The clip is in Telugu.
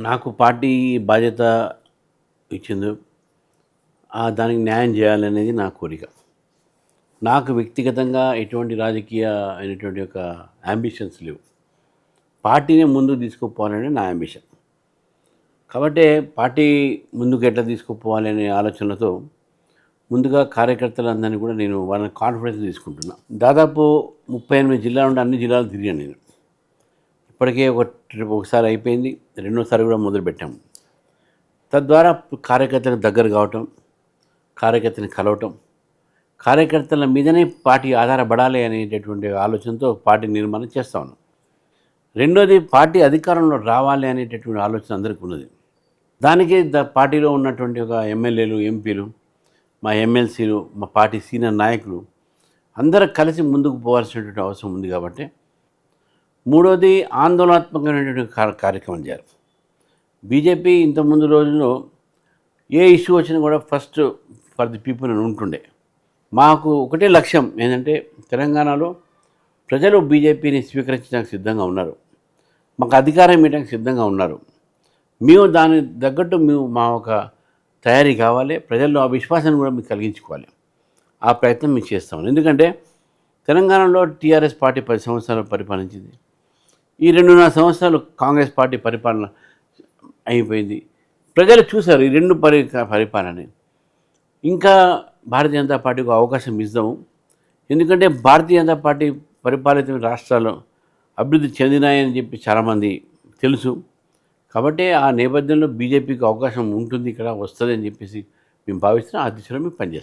నాకు పార్టీ బాధ్యత ఇచ్చిందో దానికి న్యాయం చేయాలనేది నా కోరిక. నాకు వ్యక్తిగతంగా ఎటువంటి రాజకీయ అయినటువంటి ఒక యాంబిషన్స్ లేవు. పార్టీని ముందుకు తీసుకుపోవాలనే నా యాంబిషన్. కాబట్టే పార్టీ ముందుకు ఎట్లా తీసుకుపోవాలి అనే ఆలోచనలతో ముందుగా కార్యకర్తలందరినీ కూడా నేను వాళ్ళని కాన్ఫిడెన్స్ తీసుకుంటున్నా. దాదాపు 38 జిల్లాల నుండి అన్ని జిల్లాలు తిరిగాను నేను. ఇప్పటికే ఒక ట్రిప్ ఒకసారి అయిపోయింది, రెండోసారి కూడా మొదలుపెట్టాము. తద్వారా కార్యకర్తలకు దగ్గర కావటం, కార్యకర్తని కలవటం, కార్యకర్తల మీదనే పార్టీ ఆధారపడాలి అనేటటువంటి ఆలోచనతో పార్టీ నిర్మాణం చేస్తా ఉన్నాం. రెండోది, పార్టీ అధికారంలో రావాలి అనేటటువంటి ఆలోచన అందరికీ ఉన్నది. దానికి పార్టీలో ఉన్నటువంటి ఒక ఎమ్మెల్యేలు, ఎంపీలు, మా ఎమ్మెల్సీలు, మా పార్టీ సీనియర్ నాయకులు అందరూ కలిసి ముందుకు పోవాల్సినటువంటి అవసరం ఉంది. కాబట్టి మూడోది, ఆందోళనాత్మకమైనటువంటి కార్యక్రమం చేయాలి. బీజేపీ ఇంతకుముందు రోజుల్లో ఏ ఇష్యూ వచ్చినా కూడా ఫస్ట్ ఫర్ ది పీపుల్ అని ఉంటుండే. మాకు ఒకటే లక్ష్యం ఏంటంటే, తెలంగాణలో ప్రజలు బీజేపీని స్వీకరించడానికి సిద్ధంగా ఉన్నారు, మాకు అధికారం ఇవ్వడానికి సిద్ధంగా ఉన్నారు. మేము దాని తగ్గట్టు మా ఒక తయారీ కావాలి, ప్రజల్లో ఆ విశ్వాసాన్ని కూడా మీకు కలిగించుకోవాలి. ఆ ప్రయత్నం మేము చేస్తాం. ఎందుకంటే తెలంగాణలో టీఆర్ఎస్ పార్టీ 10 సంవత్సరాలు పరిపాలించింది. ఈ 2.5 సంవత్సరాలు కాంగ్రెస్ పార్టీ పరిపాలన అయిపోయింది. ప్రజలు చూశారు ఈ రెండు పరిపాలనని. ఇంకా భారతీయ జనతా పార్టీకి అవకాశం ఇద్దాము. ఎందుకంటే భారతీయ జనతా పార్టీ పరిపాలిత రాష్ట్రాలు అభివృద్ధి చెందినాయని చెప్పి చాలామంది తెలుసు. కాబట్టి ఆ నేపథ్యంలో బీజేపీకి అవకాశం ఉంటుంది, ఇక్కడ వస్తుంది అని చెప్పేసి మేము భావిస్తున్నాం. ఆ దిశలో మేము పనిచేస్తాం.